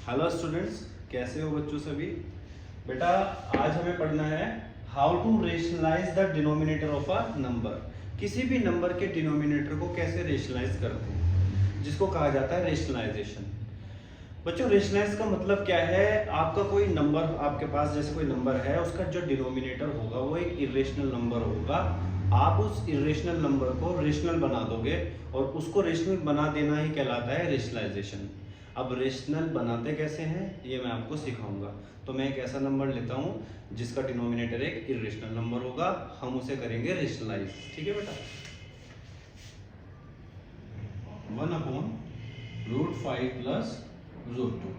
Hello students, कैसे हो बच्चों सभी। बेटा आज हमें पढ़ना है how to rationalise the denominator of a number. किसी भी नंबर के डिनोमिनेटर को कैसे रेशनलाइज करते हैं, जिसको कहा जाता है रेशनलाइजेशन। बच्चों रेशनलाइज का मतलब क्या है, आपका कोई नंबर आपके पास जैसे कोई नंबर है, उसका जो डिनोमिनेटर होगा वो एक इरेशनल नंबर होगा। आप उस इरेशनल नंबर को रेशनल बना दोगे और उसको रेशनल बना देना ही कहलाता है रेशनलाइजेशन। अब रेशनल बनाते कैसे हैं ये मैं आपको सिखाऊंगा। तो मैं एक ऐसा नंबर लेता हूं जिसका डिनोमिनेटर एक इरेशनल नंबर होगा, हम उसे करेंगे रेशनलाइज। ठीक है बेटा, 1/√5 प्लस √2।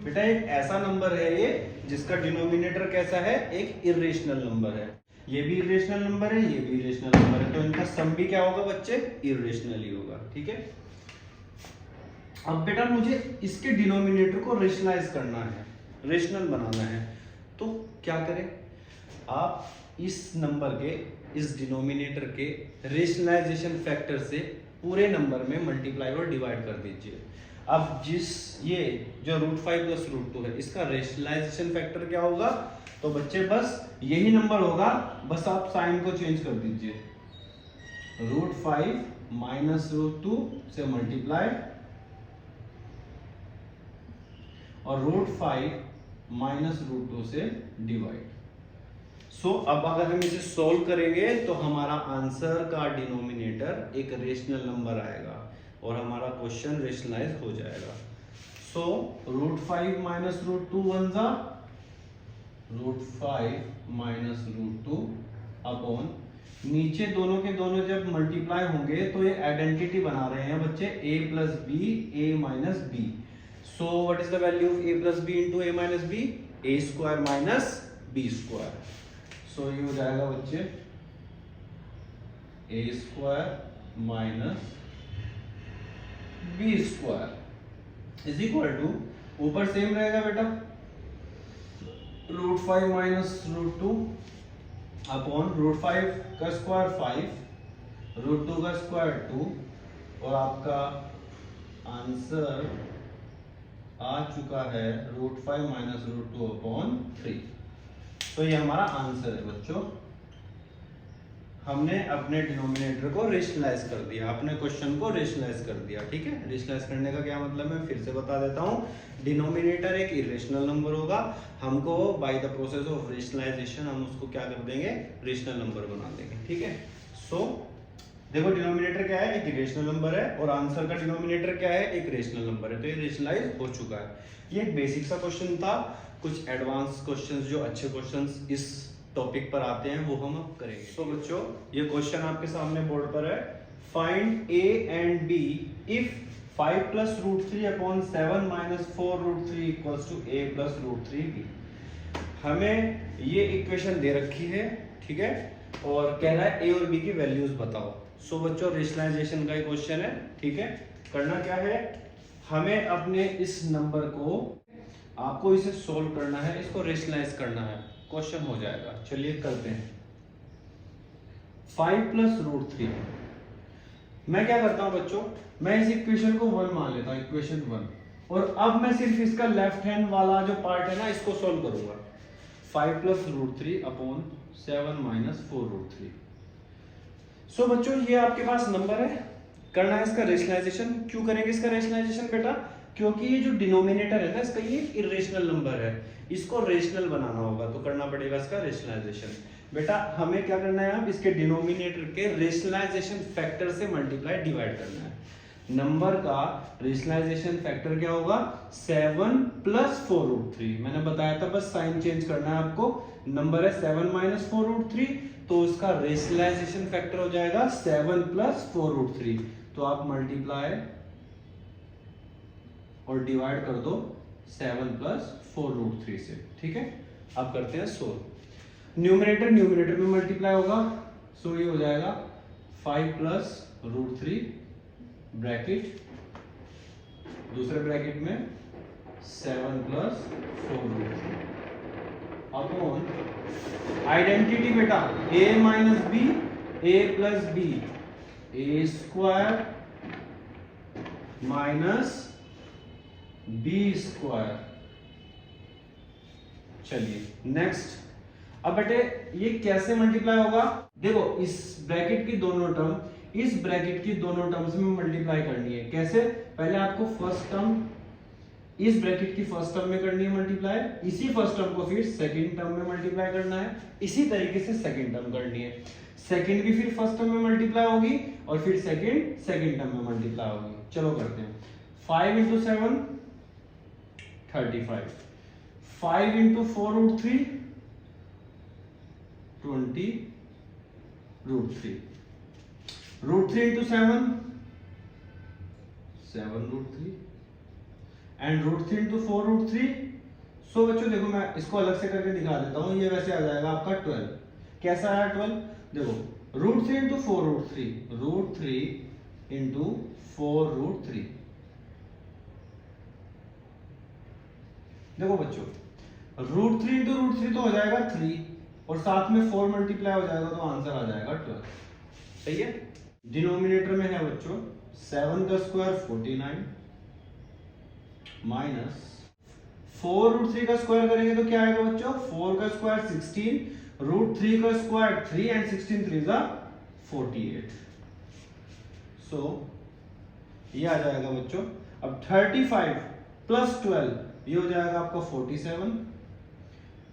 बेटा एक ऐसा नंबर है ये जिसका डिनोमिनेटर कैसा है, एक इरेशनल नंबर है। ये भी इरेशनल नंबर है, ये भी इरेशनल नंबर है, तो इनका सम भी क्या होगा बच्चे, इरेशनल ही होगा। ठीक है, अब बेटा मुझे इसके डिनोमिनेटर को रेशनलाइज करना है, रेशनल बनाना है। तो क्या करें, आप इस नंबर के इस डिनोमिनेटर के रेशनलाइजेशन फैक्टर से पूरे नंबर में मल्टीप्लाई और डिवाइड कर दीजिए। अब जिस ये जो √5 प्लस √2 है, इसका रेशनलाइजेशन फैक्टर क्या होगा, तो बच्चे बस यही नंबर होगा, बस आप साइन को चेंज कर दीजिए। √5 माइनस √2 से मल्टीप्लाई और √5 माइनस √2 से डिवाइड। सो अब अगर हम इसे सोल्व करेंगे तो हमारा आंसर का डिनोमिनेटर एक रेशनल नंबर आएगा और हमारा क्वेश्चन रेशनलाइज हो जाएगा। सो √5 माइनस √2 वन जा √5 माइनस √2 अपॉन नीचे दोनों के दोनों जब मल्टीप्लाई होंगे तो ये आइडेंटिटी बना रहे हैं बच्चे, a plus B a minus B. So what is the value of a plus B into a minus B, a square minus b square. सो ये हो जाएगा बच्चे a square minus b square is equal to, ऊपर same रहेगा बेटा, √5 minus √2 upon √5 का square 5, √2 का स्क्वायर 2 और आपका आंसर आ चुका है √5 माइनस √2 अपॉन 3। तो ये हमारा आंसर है बच्चों। हमने अपने डिनोमिनेटर को रेशनलाइज कर दिया, अपने क्वेश्चन को रेशनलाइज कर दिया। ठीक है, रेशनलाइज करने का क्या मतलब है, फिर से बता देता हूँ। डिनोमिनेटर एक इरेशनल नंबर होगा, हमको by the process of rationalisation हम उसको क्या कर देंगे, रेशनल नंबर बना देंगे। ठीक है, सो देखो डिनोमिनेटर क्या है, एक इरेशनल नंबर है और आंसर का डिनोमिनेटर क्या है, एक रेशनल नंबर है, तो ये रेशनलाइज हो चुका है। ये एक बेसिक सा क्वेश्चन था। कुछ एडवांस क्वेश्चंस जो अच्छे क्वेश्चंस इस टॉपिक पर आते हैं वो हम अब करेंगे। तो बच्चों ये क्वेश्चन आपके सामने बोर्ड पर है, find a and b if 5 plus √3 upon 7 minus 4√3 equals to a plus √3b। हमें ये इक्वेशन दे रखी है, ठीक है, और कह रहा है a और b की वैल्यूज बताओ। सो बच्चों रेशनलाइजेशन का क्वेश्चन है। ठीक है, करना क्या है, हमें अपने इस नंबर को, आपको इसे सोल्व करना है, इसको रेशनलाइज करना है, क्वेश्चन हो जाएगा। चलिए करते हैं। 5 प्लस √3, मैं क्या करता हूं बच्चों, मैं इस इक्वेशन को 1 मान लेता हूं, इक्वेशन 1, और अब मैं सिर्फ इसका लेफ्ट हैंड वाला जो पार्ट है ना, इसको सोल्व करूंगा। 5 प्लस √3 अपॉन 7 माइनस 4√3। सो बच्चों ये आपके पास नंबर है, करना है इसका रेशनलाइजेशन। क्यों करेंगे इसका रेशनलाइजेशन बेटा, क्योंकि ये जो डिनोमिनेटर है ना इसका, ये इरेशनल नंबर है, इसको रेशनल बनाना होगा, तो करना पड़ेगा इसका रेशनलाइजेशन। बेटा हमें क्या करना है, अब इसके डिनोमिनेटर के रेशनलाइजेशन फैक्टर से मल्टीप्लाई डिवाइड करना है। नंबर का रेशनलाइजेशन फैक्टर क्या होगा, 7 प्लस 4√3। मैंने बताया था, बस साइन चेंज करना है आपको। नंबर है 7 माइनस 4√3, तो इसका रेशनलाइजेशन फैक्टर हो जाएगा 7 प्लस 4√3। तो आप मल्टीप्लाई और डिवाइड कर दो 7 प्लस 4√3 से। ठीक है, अब करते हैं सोल्व। न्यूमरेटर न्यूमरेटर में मल्टीप्लाई होगा, सो ये हो जाएगा 5 प्लस √3 ब्रैकेट, दूसरे ब्रैकेट में 7 प्लस 4√3 अपॉन आइडेंटिटी बेटा a minus B, a plus B, a square minus b²। चलिए नेक्स्ट, अब बेटे ये कैसे मल्टीप्लाई होगा? देखो इस ब्रैकेट की दोनों टर्म इस ब्रैकेट की दोनों टर्म्स में मल्टीप्लाई करनी है। कैसे? पहले आपको फर्स्ट टर्म इस ब्रैकेट की फर्स्ट टर्म में करनी है मल्टीप्लाई, इसी फर्स्ट टर्म को फिर सेकंड टर्म में मल्टीप्लाई करना है, इसी तरीके से सेकंड टर्म करनी है। सेकंड भी फिर फर्स्ट टर्म में मल्टीप्लाई होगी और फिर सेकंड टर्म में मल्टीप्लाई होगी। चलो करते हैं। 5 × 7 35, 5 × 4 √3 20 √3, √3 × 7 7 √3 एंड √3 × 4 √3। सो बच्चों देखो मैं इसको अलग से करके दिखा देता हूँ। ये वैसे आ जाएगा आपका 12। कैसा आया 12? देखो √3 × 4 √3, √3 × 4 √3। देखो बच्चों √3 × √3 तो हो जाएगा 3 और साथ में 4 मल्टीप्लाई हो जाएगा तो आंसर आ जाएगा 12। सही है। डिनोमिनेटर में है बच्चों 7 का स्क्वायर 49 माइनस 4 √3 का स्क्वायर करेंगे तो क्या आएगा बच्चों? 4 का स्क्वायर 16, √3 का स्क्वायर 3 एंड 16 3 48। सो ये आ जाएगा बच्चों। अब 35 प्लस 12 ये हो जाएगा आपका 47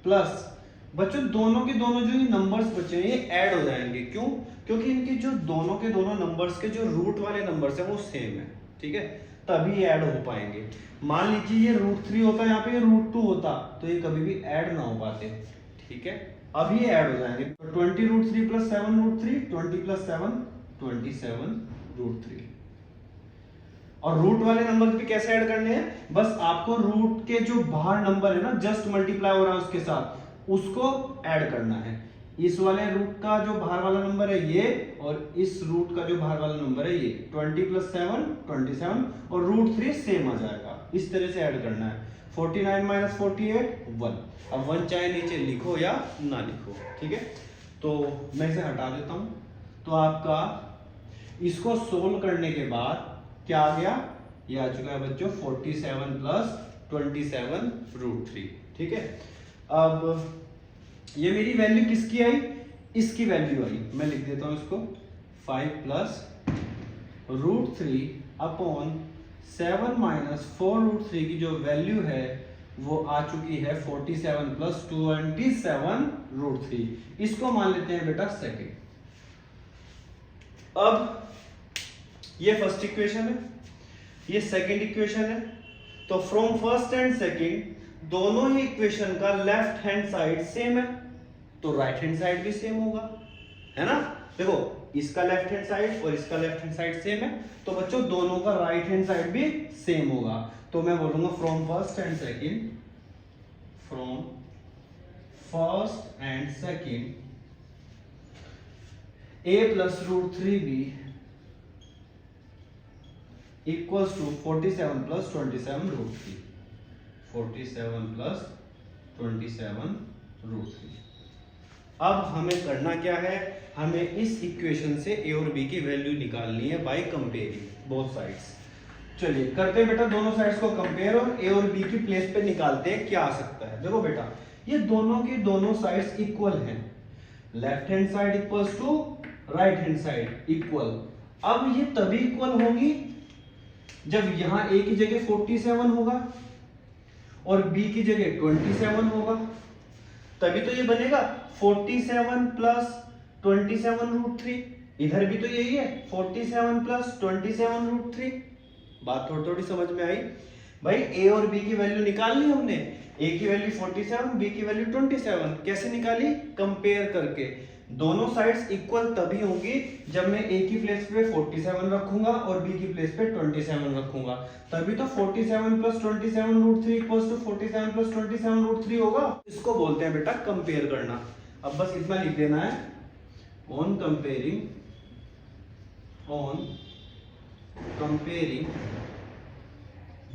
प्लस बच्चों दोनों के दोनों जो ये नंबर्स बचे हैं ये ऐड हो जाएंगे। क्यों? क्योंकि इनके जो दोनों के दोनों नंबर्स के जो रूट वाले नंबर्स हैं वो सेम है। ठीक है, तभी ऐड हो पाएंगे। मान लीजिए ये √3 होता, यहाँ पे ये √2 होता तो ये कभी भी ऐड ना हो पाते। ठीक है, अब ये ऐड हो जाएंगे। तो 20 √3 प्लस 7 √3, 20 प्लस 7 27 √3। और रूट वाले नंबर भी कैसे ऐड करने हैं? बस आपको रूट के जो बाहर नंबर है ना जस्ट मल्टीप्लाई हो रहा है उसके साथ, उसको ऐड करना है। इस वाले रूट का जो बाहर वाला नंबर है ये और इस रूट का जो बाहर वाला नंबर है ये 20 प्लस 7 27 और √3 सेम आ जाएगा। इस तरह से ऐड करना है। 49 माइनस 48 1। अब 1 चाहे नीचे लिखो या ना लिखो। ठीक है, तो मैं इसे हटा देता हूं। तो आपका इसको सोल्व करने के बाद क्या आ गया? ये आ चुका है बच्चों 47 प्लस 27 √3। ठीक है, अब ये मेरी वैल्यू किसकी आई? इसकी वैल्यू आई। मैं लिख देता हूं इसको 5 प्लस √3 अपॉन 7 माइनस 4 √3 की जो वैल्यू है वो आ चुकी है 47 प्लस 27 √3। इसको मान लेते हैं बेटा सेकंड। अब ये फर्स्ट इक्वेशन है, ये सेकंड इक्वेशन है। तो फ्रॉम फर्स्ट एंड सेकंड दोनों ही इक्वेशन का लेफ्ट हैंड साइड सेम है तो राइट हैंड साइड भी सेम होगा, है ना? देखो इसका लेफ्ट हैंड साइड और इसका लेफ्ट हैंड साइड सेम है तो बच्चों दोनों का राइट हैंड साइड भी सेम होगा। तो मैं बोलूंगा from first and second, from first and second a plus √3b equals to 47 plus 27 √3, 47 plus 27 √3। अब हमें करना क्या है? हमें इस इक्वेशन से a और b की वैल्यू निकालनी है बाय कंपेयरिंग बोथ साइड्स। चलिए करते हैं बेटा, दोनों साइड्स को कंपेयर और a और b की प्लेस पे निकालते हैं क्या आ सकता है। देखो बेटा ये दोनों की दोनों साइड्स इक्वल हैं, left hand side equals to right hand side equal. अब ये तभी इक्वल होगी जब यहां a की जगह 47 होगा और b की जगह 27 होगा, तभी तो ये बनेगा 47 प्लस 27 √3। इधर भी तो यही है 47 प्लस 27 √3। बात थोड़ी थोड़ी समझ में आई भाई। a और b की वैल्यू निकालनी हमने, a की वैल्यू 47, b की वैल्यू 27। कैसे निकाली? कंपेयर करके। दोनों साइड्स इक्वल तभी होंगी जब मैं a की प्लेस पे 47 रखूंगा और b की प्लेस पे 27 रखूंगा, तभी तो 47 प्लस 27 √3 इक्वल्स टू 47 प्लस 27 √3 होगा। इसको बोलते हैं बेटा कंपेयर करना। अब बस इतना लिख देना है, on comparing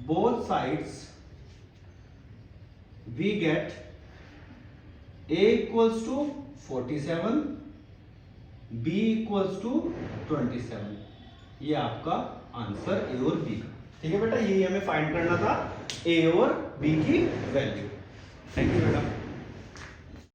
both sides we get a equals to 47, b equals to 27। ये आपका आंसर a और b का। ठीक है बेटा, यही हमें फाइंड करना था। ए और बी की वैल्यू। थैंक यू बेटा।